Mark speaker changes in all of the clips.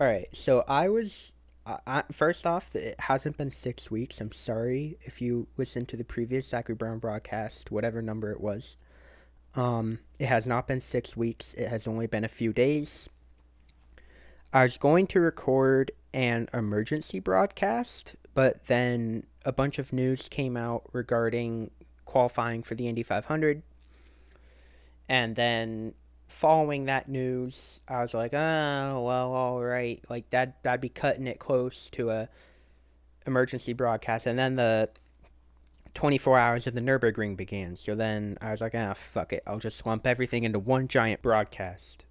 Speaker 1: Alright, so first off, it hasn't been 6 weeks. I'm sorry if you listened to the previous Zachary Brown broadcast, whatever number it was. It has not been 6 weeks. It has only been a few days. I was going to record an emergency broadcast, but then a bunch of news came out regarding qualifying for the Indy 500. And then following that news, I was like, oh, well, all right. Like, that'd be cutting it close to a emergency broadcast. And then the 24 hours of the Nürburgring began. So then I was like, fuck it. I'll just lump everything into one giant broadcast.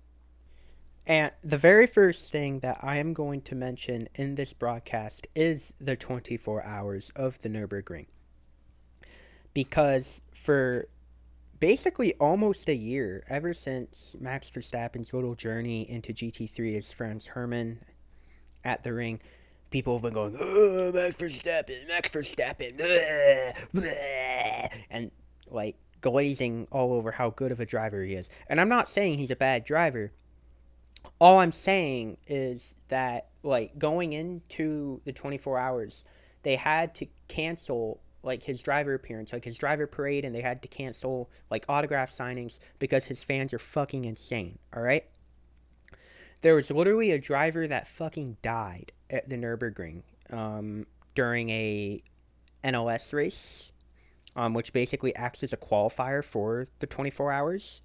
Speaker 1: And the very first thing that I am going to mention in this broadcast is the 24 hours of the Nürburgring. Because for basically almost a year, ever since Max Verstappen's little journey into GT3 as Franz Hermann at the ring, people have been going, oh, Max Verstappen, blah, blah, and like glazing all over how good of a driver he is. And I'm not saying he's a bad driver. All I'm saying is that, like, going into the 24 hours, they had to cancel, like, his driver appearance, like, his driver parade, and they had to cancel, like, autograph signings because his fans are fucking insane, alright? There was literally a driver that fucking died at the Nürburgring during a NLS race, which basically acts as a qualifier for the 24 hours.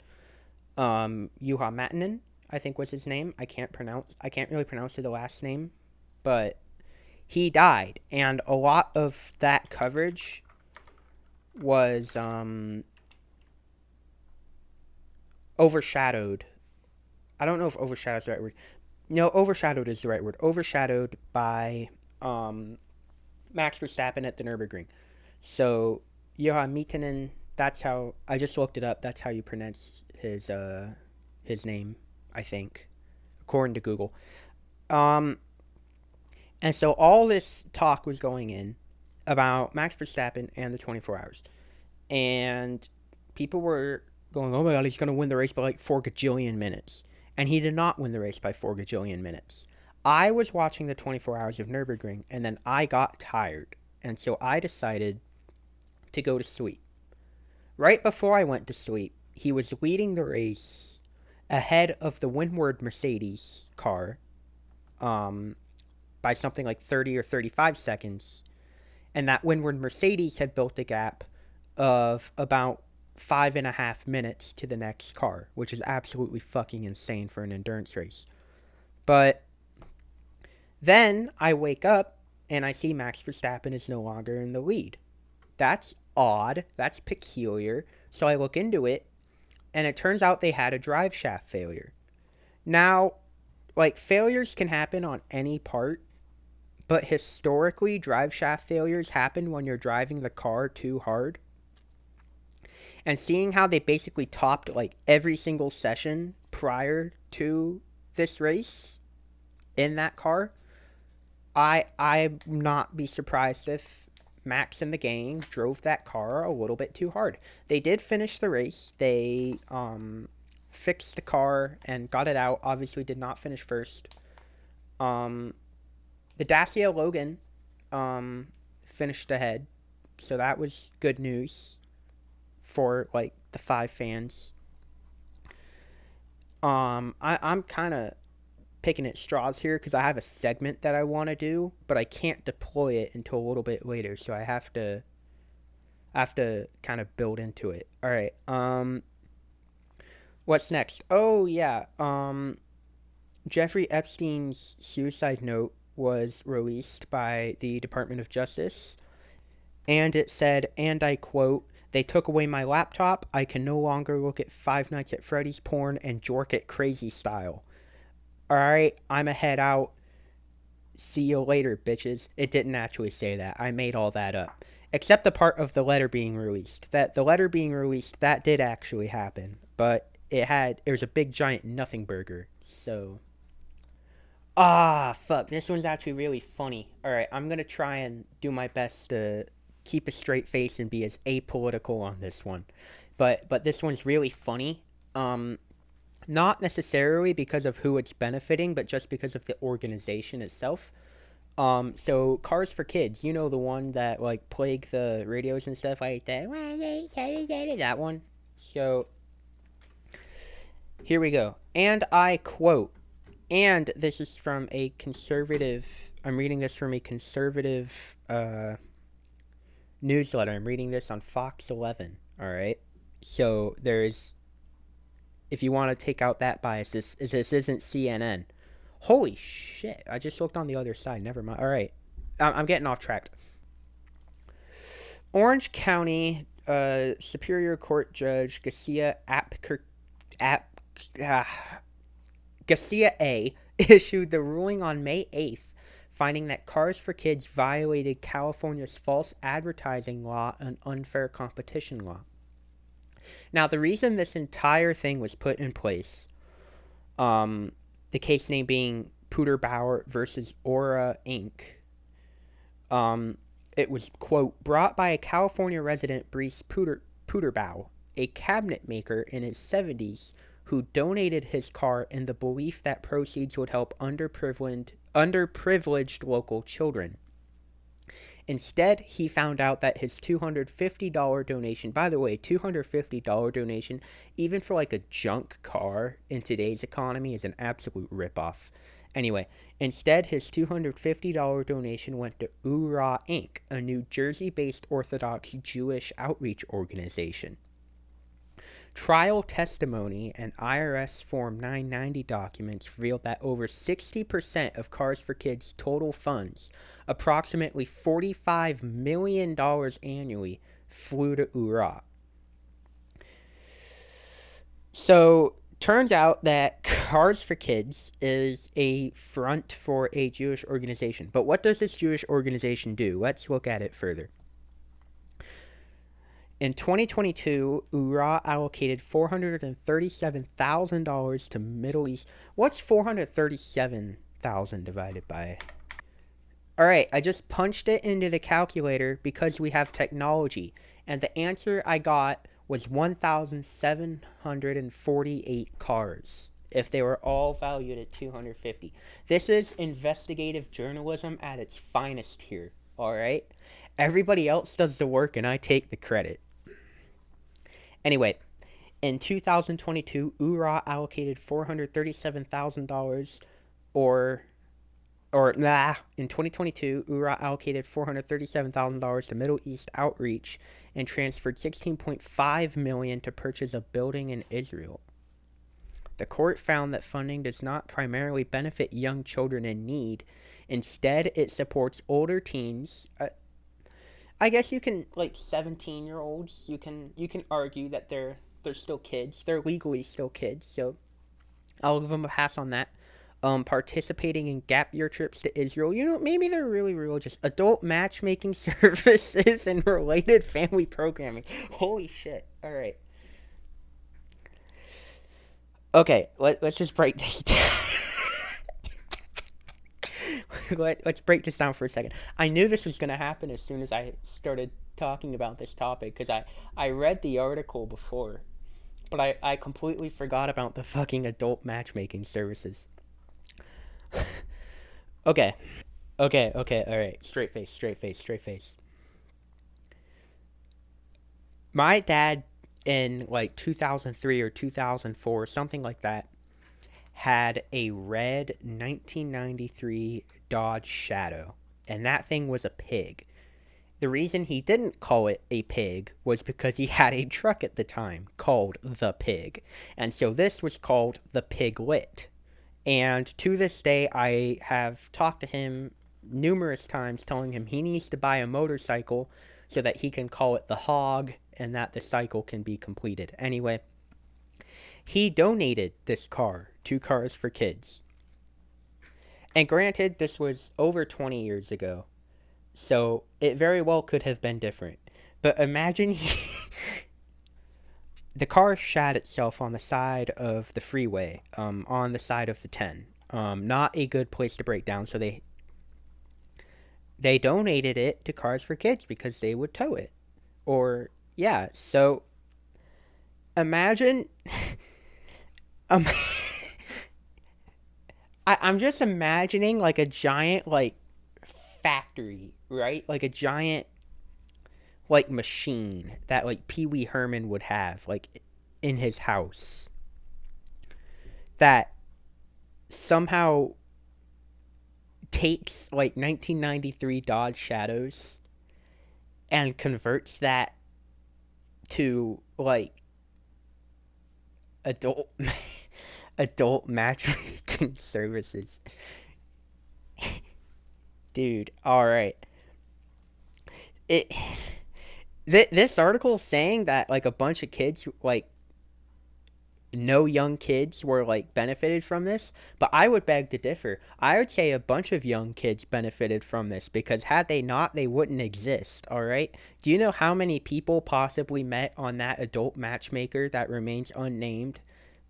Speaker 1: Juha Matanen, I think was his name. I can't really pronounce the last name, but he died, and a lot of that coverage was overshadowed. I don't know if overshadowed is the right word. No, overshadowed is the right word. Overshadowed by Max Verstappen at the Nürburgring. So Johan Mitanen, that's how I just looked it up. That's how you pronounce his name, I think, according to Google. And so all this talk was going in about Max Verstappen and the 24 hours. And people were going, oh my god, he's going to win the race by like 4 gajillion minutes. And he did not win the race by 4 gajillion minutes. I was watching the 24 hours of Nürburgring, and then I got tired. And so I decided to go to sleep. Right before I went to sleep, he was leading the race ahead of the Windward Mercedes car by something like 30 or 35 seconds. And that Windward Mercedes had built a gap of about 5.5 minutes to the next car, which is absolutely fucking insane for an endurance race. But then I wake up and I see Max Verstappen is no longer in the lead. That's odd. That's peculiar. So I look into it, and it turns out they had a drive shaft failure. Now, like, failures can happen on any part, but historically, drive shaft failures happen when you're driving the car too hard. And seeing how they basically topped, like, every single session prior to this race in that car, I'd not be surprised if Max and the gang drove that car a little bit too hard. They did finish the race. They fixed the car and got it out. Obviously did not finish first. The Dacia Logan finished ahead, so that was good news for, like, the 5 fans. I'm kind of picking at straws here because I have a segment that I want to do, but I can't deploy it until a little bit later, so I have to kind of build into it. All right. What's next? Oh yeah. Jeffrey Epstein's suicide note was released by the Department of Justice, and it said, and I quote, "They took away my laptop. I can no longer look at Five Nights at Freddy's porn and jork it crazy style. Alright, I'm a head out. See you later, bitches." It didn't actually say that. I made all that up. Except the part of the letter being released. That did actually happen. But it was a big giant nothing burger. So, fuck. This one's actually really funny. Alright, I'm gonna try and do my best to keep a straight face and be as apolitical on this one. But this one's really funny. Not necessarily because of who it's benefiting, but just because of the organization itself. So Cars for Kids, you know, the one that like plague the radios and stuff like that. That one. So here we go. And I quote, and this is from a conservative. I'm reading this from a conservative newsletter. I'm reading this on Fox 11. All right. So there's, if you want to take out that bias, this isn't CNN. Holy shit! I just looked on the other side. Never mind. All right, I'm getting off track. Orange County Superior Court Judge Garcia A issued the ruling on May 8th, finding that Cars for Kids violated California's false advertising law and unfair competition law. Now, the reason this entire thing was put in place, the case name being Puderbauer versus Aura Inc., it was, quote, brought by a California resident, Brice Puderbau, a cabinet maker in his 70s who donated his car in the belief that proceeds would help underprivileged local children. Instead, he found out that his $250 donation, by the way, $250 donation, even for like a junk car in today's economy, is an absolute ripoff. Anyway, instead, his $250 donation went to URA Inc., a New Jersey-based Orthodox Jewish outreach organization. Trial testimony and IRS Form 990 documents revealed that over 60% of Cars for Kids' total funds, approximately $45 million annually, flew to URA. So, turns out that Cars for Kids is a front for a Jewish organization. But what does this Jewish organization do? Let's look at it further. In 2022, URA allocated $437,000 to Middle East. What's 437,000 divided by? All right, I just punched it into the calculator because we have technology, and the answer I got was 1,748 cars if they were all valued at 250. This is investigative journalism at its finest here, all right? Everybody else does the work and I take the credit. Anyway, in 2022, URA allocated $437,000 in 2022, URA allocated $437,000 to Middle East outreach and transferred $16.5 million to purchase a building in Israel. The court found that funding does not primarily benefit young children in need. Instead, it supports older teens. I guess you can, like, 17-year-olds, you can argue that they're still kids. They're legally still kids, so I'll give them a pass on that. Participating in gap year trips to Israel. You know, maybe they're really religious. Adult matchmaking services and related family programming. Holy shit. All right. Okay, let's just break this down. Let's break this down for a second. I knew this was going to happen as soon as I started talking about this topic, because I read the article before, but I completely forgot about the fucking adult matchmaking services. Okay, alright. Straight face. My dad, in like 2003 or 2004, something like that, had a red 1993 Dodge Shadow, and that thing was a pig. The reason he didn't call it a pig was because he had a truck at the time called the Pig, and so this was called the Piglet. And to this day, I have talked to him numerous times telling him he needs to buy a motorcycle so that he can call it the Hog and that the cycle can be completed. Anyway, he donated this car to Cars for Kids. And granted, this was over 20 years ago, so it very well could have been different. But imagine the car shat itself on the side of the freeway, on the side of the 10. Not a good place to break down, so they donated it to Cars for Kids because they would tow it. Or, yeah, so imagine Um, I'm just imagining like a giant like factory, right? Like a giant like machine that like Pee Wee Herman would have like in his house that somehow takes like 1993 Dodge Shadows and converts that to like adult adult matchmaking services. Dude, all right. It this article is saying that like a bunch of kids like no young kids were like benefited from this, but I would beg to differ. I would say a bunch of young kids benefited from this because had they not, they wouldn't exist. All right. Do you know how many people possibly met on that adult matchmaker that remains unnamed,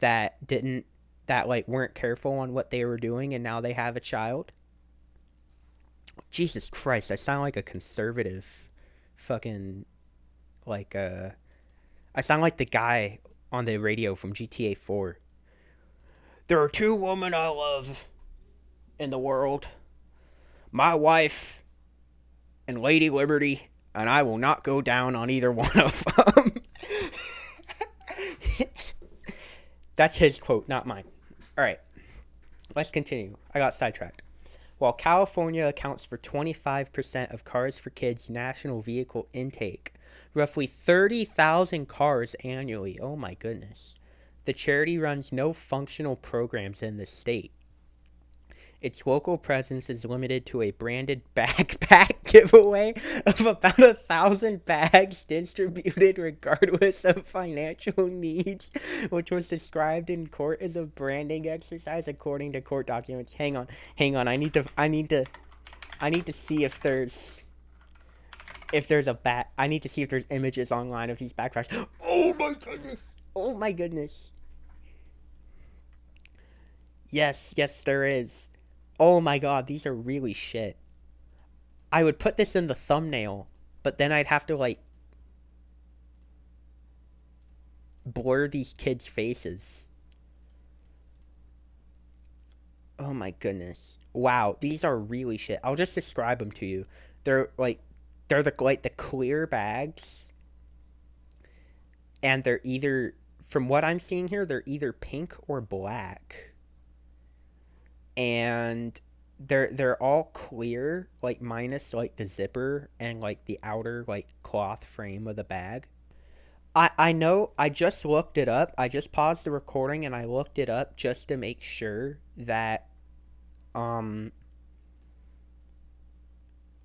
Speaker 1: that didn't, that like weren't careful on what they were doing, and now they have a child? Jesus Christ, I sound like a conservative, fucking like I sound like the guy on the radio from GTA 4. There are two women I love in the world, my wife and Lady Liberty, and I will not go down on either one of them. That's his quote, not mine. All right, let's continue. I got sidetracked. While California accounts for 25% of Cars for Kids' national vehicle intake, roughly 30,000 cars annually. Oh my goodness. The charity runs no functional programs in the state. Its local presence is limited to a branded backpack giveaway of about 1,000 bags distributed regardless of financial needs, which was described in court as a branding exercise according to court documents. Hang on. I need to see if there's a bat. I need to see if there's images online of these backpacks. Oh my goodness. Oh my goodness. Yes, there is. Oh my god, these are really shit. I would put this in the thumbnail, but then I'd have to like blur these kids' faces. Oh my goodness. Wow, these are really shit. I'll just describe them to you. They're like the clear bags, and they're either, from what I'm seeing here, they're either pink or black. And they're all clear, like minus like the zipper and like the outer like cloth frame of the bag. I know, I just looked it up. I just paused the recording and I looked it up just to make sure that um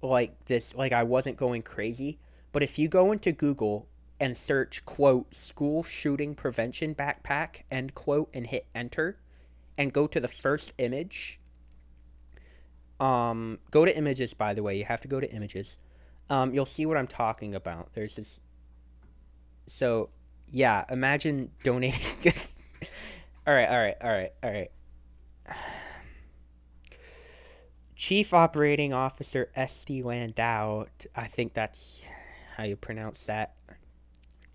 Speaker 1: like this, like I wasn't going crazy. But if you go into Google and search quote school shooting prevention backpack end quote and hit enter and go to the first image, go to images, by the way. You have to go to images. You'll see what I'm talking about. There's this. So yeah, imagine donating. All right. Chief Operating Officer Esty Landau, I think that's how you pronounce that.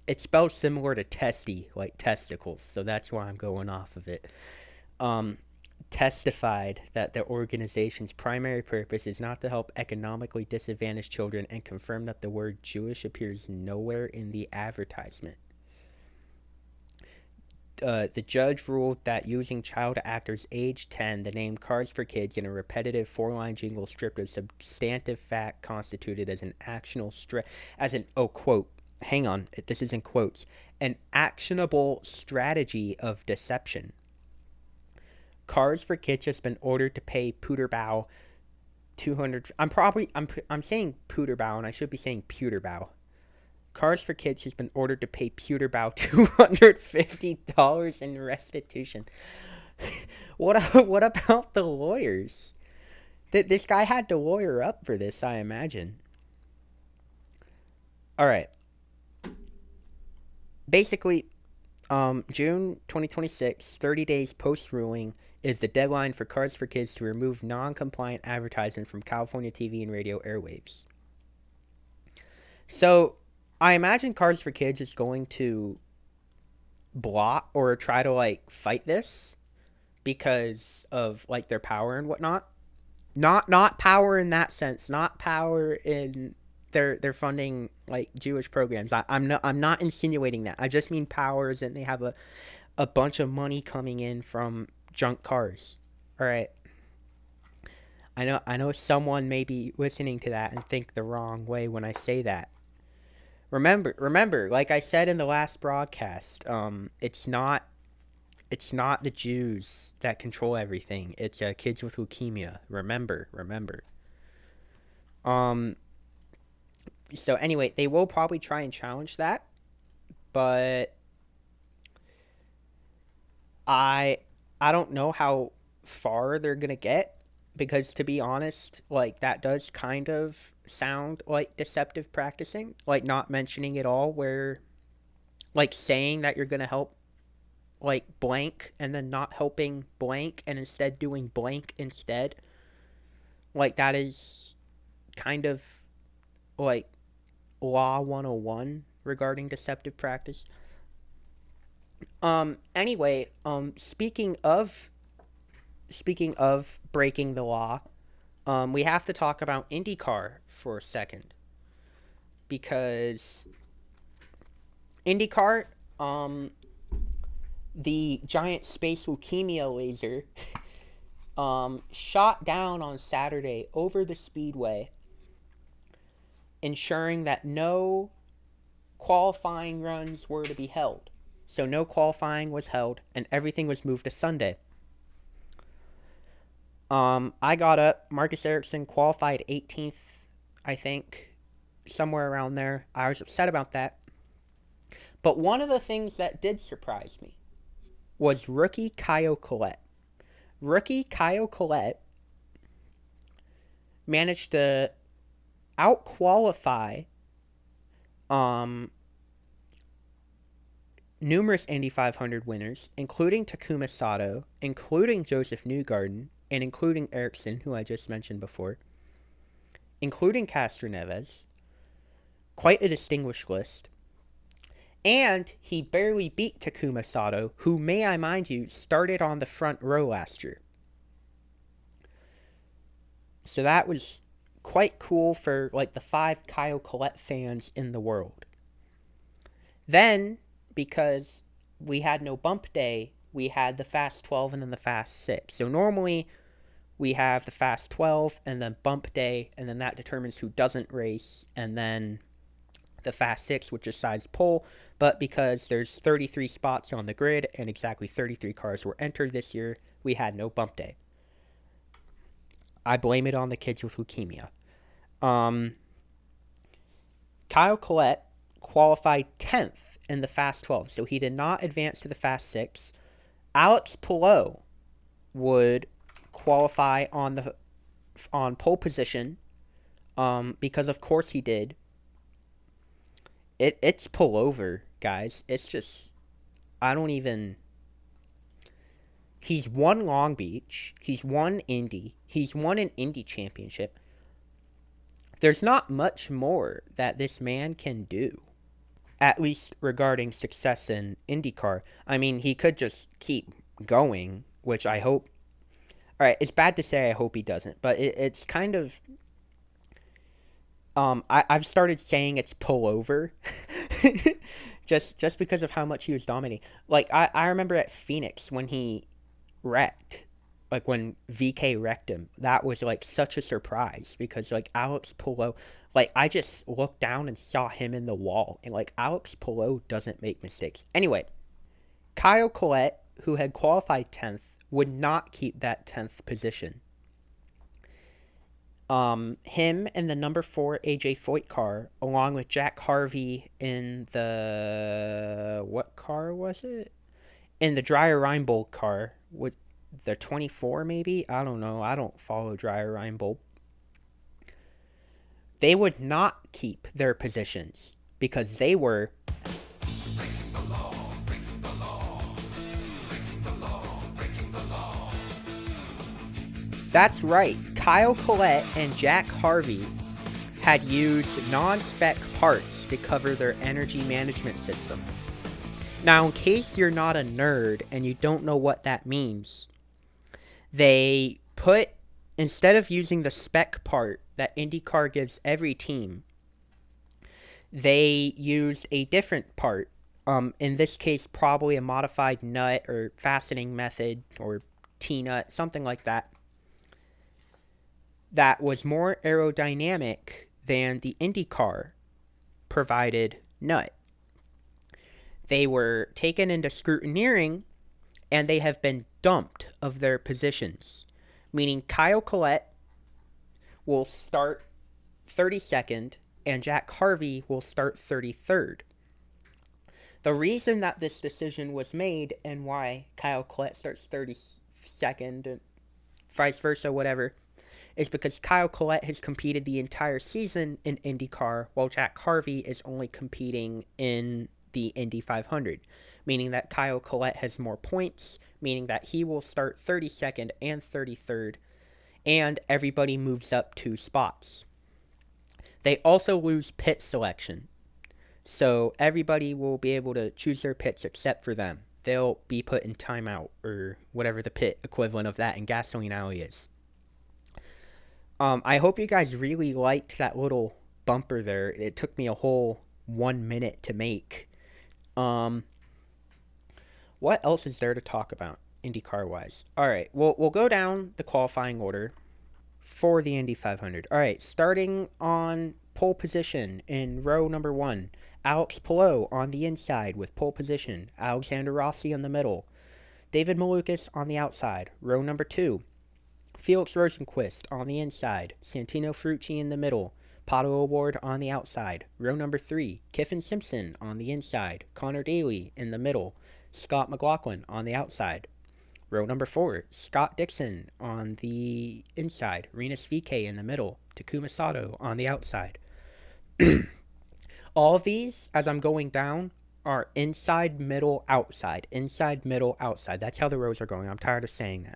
Speaker 1: It's spelled similar to testy, like testicles, so that's why I'm going off of it. Um, Testified that the organization's primary purpose is not to help economically disadvantaged children, and confirmed that the word Jewish appears nowhere in the advertisement. The judge ruled that using child actors age 10, the name Cards for Kids, in a repetitive four-line jingle stripped of substantive fact constituted as an quote, hang on, this is in quotes, an actionable strategy of deception. Cars for Kids has been ordered to pay Puterbaugh 200. I'm saying Puterbaugh, and I should be saying Puterbaugh. Cars for Kids has been ordered to pay Puterbaugh $250 in restitution. What about the lawyers? This guy had to lawyer up for this, I imagine. All right. Basically, June 2026, 30 days post-ruling, is the deadline for Cards for Kids to remove non-compliant advertisement from California TV and radio airwaves. So, I imagine Cards for Kids is going to blot or try to like fight this because of like their power and whatnot. Not power in that sense. Not power in they're funding like Jewish programs. I'm not insinuating that. I just mean powers and they have a bunch of money coming in from junk cars. All right. I know someone may be listening to that and think the wrong way when I say that. Remember, like I said in the last broadcast, it's not the Jews that control everything. It's kids with leukemia. Remember. So anyway, they will probably try and challenge that, but I don't know how far they're gonna get, because to be honest, like that does kind of sound like deceptive practicing, like not mentioning it all, where like saying that you're gonna help like blank and then not helping blank and instead doing blank instead. Like that is kind of like law 101 regarding deceptive practice. Anyway, speaking of breaking the law, we have to talk about IndyCar for a second, because IndyCar, the giant space leukemia laser, shot down on Saturday over the speedway, ensuring that no qualifying runs were to be held. So no qualifying was held, and everything was moved to Sunday. I got up. Marcus Ericsson qualified 18th, I think, somewhere around there. I was upset about that. But one of the things that did surprise me was rookie Kyle Collette. Rookie Kyle Collette managed to out-qualify numerous Indy 500 winners, including Takuma Sato, including Joseph Newgarden, and including Ericsson, who I just mentioned before, including Castro Neves. Quite a distinguished list. And he barely beat Takuma Sato, who, may I mind you, started on the front row last year. So that was quite cool for like the 5 Kyle Collette fans in the world. Then, because we had no bump day, we had the Fast 12 and then the Fast 6. So normally we have the Fast 12 and then bump day, and then that determines who doesn't race, and then the Fast 6, which decides pole. But because there's 33 spots on the grid and exactly 33 cars were entered this year, we had no bump day. I blame it on the kids with leukemia. Kyle Collette qualified 10th in the Fast 12, so he did not advance to the Fast 6. Alex Palou would qualify on pole position, because of course he did. It's pullover, guys. It's just, he's won Long Beach, he's won Indy, he's won an Indy championship. There's not much more that this man can do, at least regarding success in IndyCar. I mean, he could just keep going, which I hope. All right, it's bad to say I hope he doesn't, but it's kind of. I've started saying it's pullover, just because of how much he was dominating. Like I remember at Phoenix when he wrecked, like when VK wrecked him. That was like such a surprise, because like Alex Palou, like I just looked down and saw him in the wall, and like Alex Palou doesn't make mistakes. Anyway, Kyle Collette, who had qualified 10th, would not keep that 10th position. Him and the number 4 AJ Foyt car, along with Jack Harvey in the, what car was it? In the Dreyer Reinbold car, with the 24 maybe? I don't know. I don't follow Dreyer Reinbold. They would not keep their positions because they were breaking the law, breaking the law, breaking the law, breaking the law. That's right. Kyle Collette and Jack Harvey had used non-spec parts to cover their energy management system. Now, in case you're not a nerd and you don't know what that means, they put, instead of using the spec part that IndyCar gives every team, they used a different part. In this case, probably a modified nut or fastening method or T-nut, something like that, that was more aerodynamic than the IndyCar provided nut. They were taken into scrutineering, and they have been dumped of their positions, meaning Kyle Collette will start 32nd and Jack Harvey will start 33rd. The reason that this decision was made and why Kyle Collette starts 32nd and vice versa, whatever, is because Kyle Collette has competed the entire season in IndyCar while Jack Harvey is only competing in the Indy 500, meaning that Kyle Collette has more points, meaning that he will start 32nd and 33rd, and everybody moves up 2 spots. They also lose pit selection, so everybody will be able to choose their pits except for them. They'll be put in timeout, or whatever the pit equivalent of that in Gasoline Alley is. I hope you guys really liked that little bumper there. It took me a whole 1 minute to make. What else is there to talk about IndyCar wise? All right, we'll go down the qualifying order for the Indy 500. All right, starting on pole position in row number 1, Alex Palou on the inside with pole position, Alexander Rossi in the middle, David Malukas on the outside. Row number 2, Felix Rosenqvist on the inside, Santino Ferrucci in the middle, Pato O'Ward on the outside. Row number 3, Kiffin Simpson on the inside, Connor Daly in the middle, Scott McLaughlin on the outside. Row number 4, Scott Dixon on the inside, Rinus VeeKay in the middle, Takuma Sato on the outside. All of these, as I'm going down, are inside, middle, outside. Inside, middle, outside. That's how the rows are going. I'm tired of saying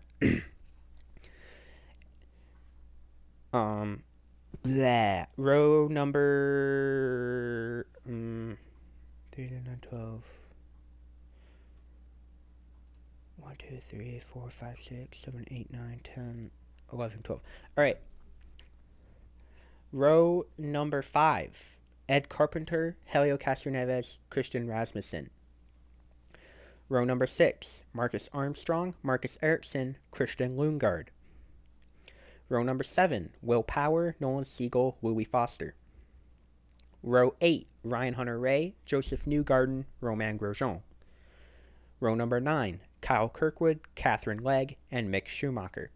Speaker 1: that. Row number 3, 9, 12. 1, 2, 3, 4, 5, 6, 7, 8, 9, 10, 11, 12. All right. Row number 5. Ed Carpenter, Helio Castroneves, Christian Rasmussen. Row number 6. Marcus Armstrong, Marcus Ericsson, Christian Lundgaard. Row number 7. Will Power, Nolan Siegel, Louis Foster. Row 8. Ryan Hunter-Reay, Joseph Newgarden, Romain Grosjean. Row number 9. Kyle Kirkwood, Catherine Legge, and Mick Schumacher.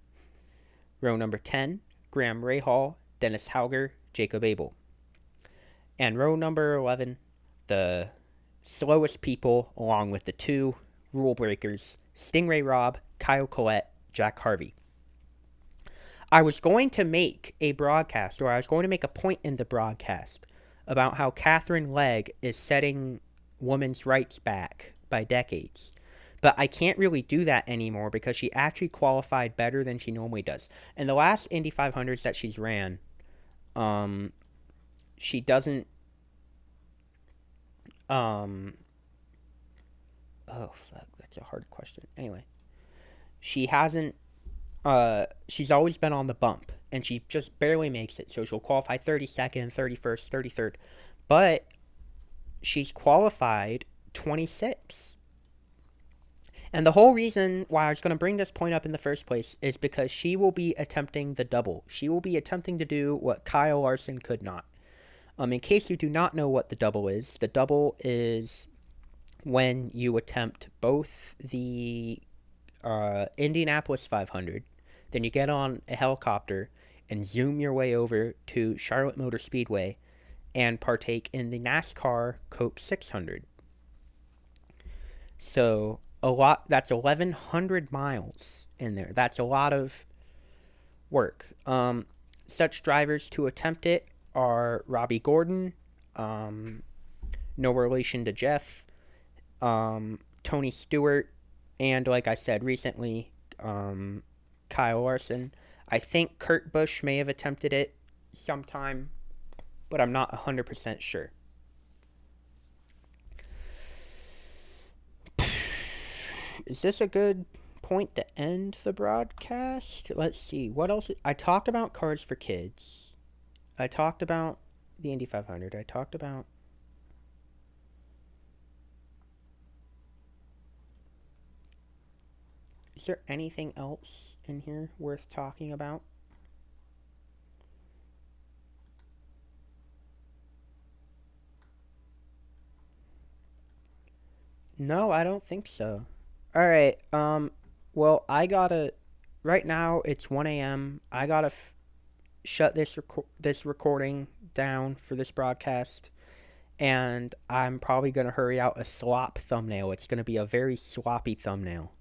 Speaker 1: Row number 10. Graham Rahal, Dennis Hauger, Jacob Abel. And row number 11, the slowest people, along with the 2 rule breakers, Stingray Robb, Kyle Collette, Jack Harvey. I was going to make a broadcast, or I was going to make a point in the broadcast about how Catherine Legge is setting women's rights back by decades. But I can't really do that anymore because she actually qualified better than she normally does. In the last Indy 500s that she's ran, she doesn't, oh fuck, that's a hard question. Anyway, she hasn't, she's always been on the bump, and she just barely makes it. So she'll qualify 32nd, 31st, 33rd, but she's qualified 26. And the whole reason why I was going to bring this point up in the first place is because she will be attempting the double. She will be attempting to do what Kyle Larson could not. In case you do not know what the double is when you attempt both the Indianapolis 500, then you get on a helicopter and zoom your way over to Charlotte Motor Speedway and partake in the NASCAR Coke 600. So that's 1,100 miles in there. That's a lot of work. Such drivers to attempt it are Robbie Gordon, no relation to Jeff, Tony Stewart, and like I said recently, Kyle Larson. I think Kurt Busch may have attempted it sometime, but I'm not 100% sure. is this a good point to end the broadcast? Let's see. What else? I talked about Cards for Kids. I talked about the Indy 500. I talked about. Is there anything else in here worth talking about? No, I don't think so. All right. Well, I gotta. Right now it's 1 a.m. I gotta shut this recording down for this broadcast, and I'm probably gonna hurry out a slop thumbnail. It's gonna be a very sloppy thumbnail.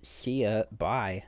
Speaker 1: See ya. Bye.